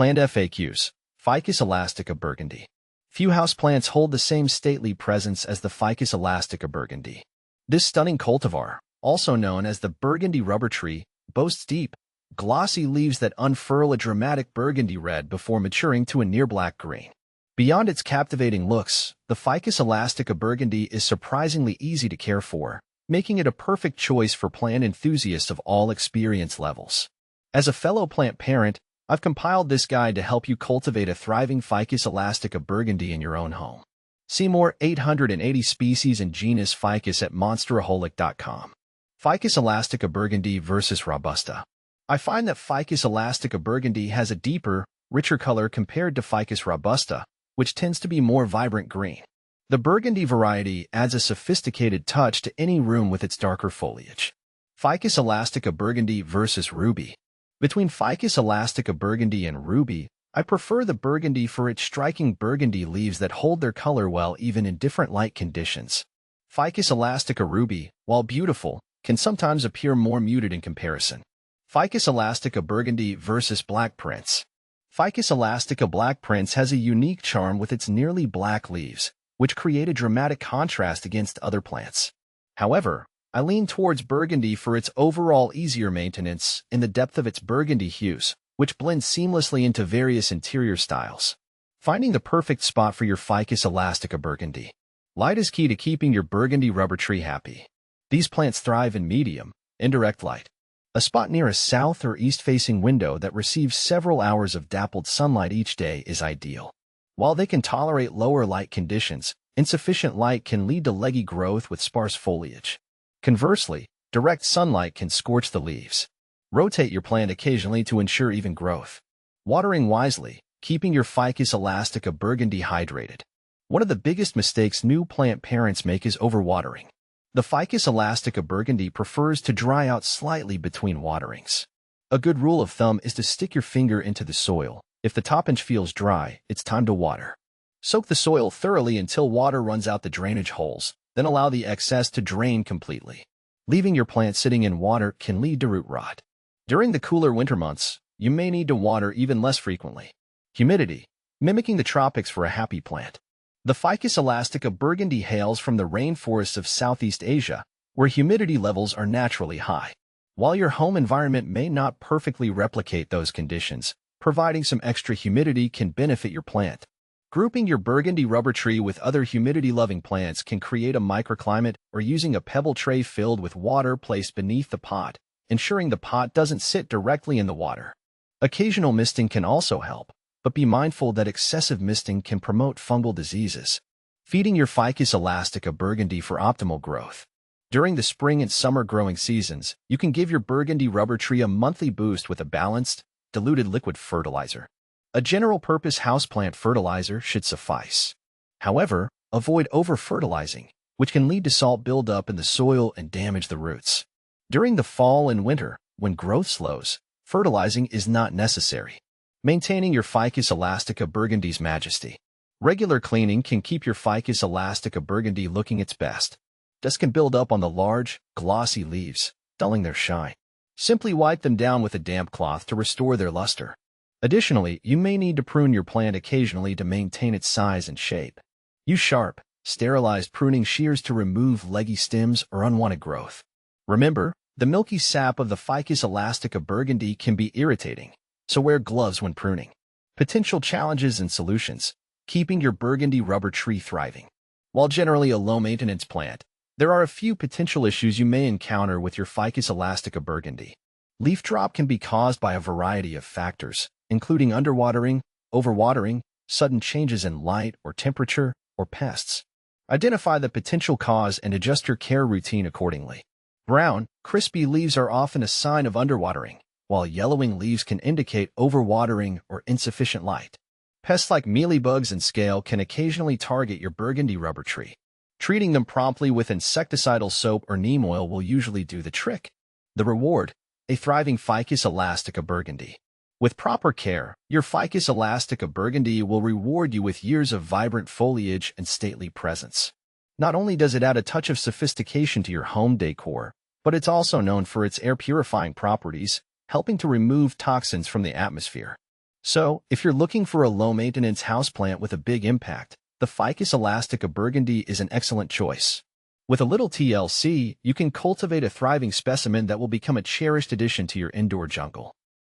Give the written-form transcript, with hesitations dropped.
Plant FAQs. Ficus elastica Burgundy. Few houseplants hold the same stately presence as the Ficus elastica Burgundy. This stunning cultivar, also known as the Burgundy rubber tree, boasts deep, glossy leaves that unfurl a dramatic burgundy red before maturing to a near-black green. Beyond its captivating looks, the Ficus elastica Burgundy is surprisingly easy to care for, making it a perfect choice for plant enthusiasts of all experience levels. As a fellow plant parent, I've compiled this guide to help you cultivate a thriving Ficus elastica Burgundy in your own home. See more 880 species and genus Ficus at monsteraholic.com. Ficus elastica Burgundy versus Robusta. I find that Ficus elastica Burgundy has a deeper, richer color compared to Ficus robusta, which tends to be more vibrant green. The Burgundy variety adds a sophisticated touch to any room with its darker foliage. Ficus elastica Burgundy versus Ruby. Between Ficus elastica Burgundy and Ruby, I prefer the Burgundy for its striking burgundy leaves that hold their color well even in different light conditions. Ficus elastica Ruby, while beautiful, can sometimes appear more muted in comparison. Ficus elastica Burgundy versus Black Prince. Ficus elastica Black Prince has a unique charm with its nearly black leaves, which create a dramatic contrast against other plants. However, I lean towards Burgundy for its overall easier maintenance and the depth of its burgundy hues, which blend seamlessly into various interior styles. Finding the perfect spot for your Ficus elastica Burgundy. Light is key to keeping your Burgundy rubber tree happy. These plants thrive in medium, indirect light. A spot near a south or east-facing window that receives several hours of dappled sunlight each day is ideal. While they can tolerate lower light conditions, insufficient light can lead to leggy growth with sparse foliage. Conversely, direct sunlight can scorch the leaves. Rotate your plant occasionally to ensure even growth. Watering wisely, keeping your Ficus elastica Burgundy hydrated. One of the biggest mistakes new plant parents make is overwatering. The Ficus elastica Burgundy prefers to dry out slightly between waterings. A good rule of thumb is to stick your finger into the soil. If the top inch feels dry, it's time to water. Soak the soil thoroughly until water runs out the drainage holes, then allow the excess to drain completely. Leaving your plant sitting in water can lead to root rot. During the cooler winter months, you may need to water even less frequently. Humidity, mimicking the tropics for a happy plant. The Ficus elastica Burgundy hails from the rainforests of Southeast Asia, where humidity levels are naturally high. While your home environment may not perfectly replicate those conditions, providing some extra humidity can benefit your plant. Grouping your Burgundy rubber tree with other humidity-loving plants can create a microclimate, or using a pebble tray filled with water placed beneath the pot, ensuring the pot doesn't sit directly in the water. Occasional misting can also help, but be mindful that excessive misting can promote fungal diseases. Feeding your Ficus elastica Burgundy for optimal growth. During the spring and summer growing seasons, you can give your Burgundy rubber tree a monthly boost with a balanced, diluted liquid fertilizer. A general-purpose houseplant fertilizer should suffice. However, avoid over-fertilizing, which can lead to salt buildup in the soil and damage the roots. During the fall and winter, when growth slows, fertilizing is not necessary. Maintaining your Ficus elastica Burgundy's majesty. Regular cleaning can keep your Ficus elastica Burgundy looking its best. Dust can build up on the large, glossy leaves, dulling their shine. Simply wipe them down with a damp cloth to restore their luster. Additionally, you may need to prune your plant occasionally to maintain its size and shape. Use sharp, sterilized pruning shears to remove leggy stems or unwanted growth. Remember, the milky sap of the Ficus elastica Burgundy can be irritating, so wear gloves when pruning. Potential challenges and solutions. Keeping your Burgundy rubber tree thriving. While generally a low-maintenance plant, there are a few potential issues you may encounter with your Ficus elastica Burgundy. Leaf drop can be caused by a variety of factors, including underwatering, overwatering, sudden changes in light or temperature, or pests. Identify the potential cause and adjust your care routine accordingly. Brown, crispy leaves are often a sign of underwatering, while yellowing leaves can indicate overwatering or insufficient light. Pests like mealybugs and scale can occasionally target your Burgundy rubber tree. Treating them promptly with insecticidal soap or neem oil will usually do the trick. The reward: a thriving Ficus elastica Burgundy. With proper care, your Ficus elastica Burgundy will reward you with years of vibrant foliage and stately presence. Not only does it add a touch of sophistication to your home decor, but it's also known for its air-purifying properties, helping to remove toxins from the atmosphere. So, if you're looking for a low-maintenance houseplant with a big impact, the Ficus elastica Burgundy is an excellent choice. With a little TLC, you can cultivate a thriving specimen that will become a cherished addition to your indoor jungle.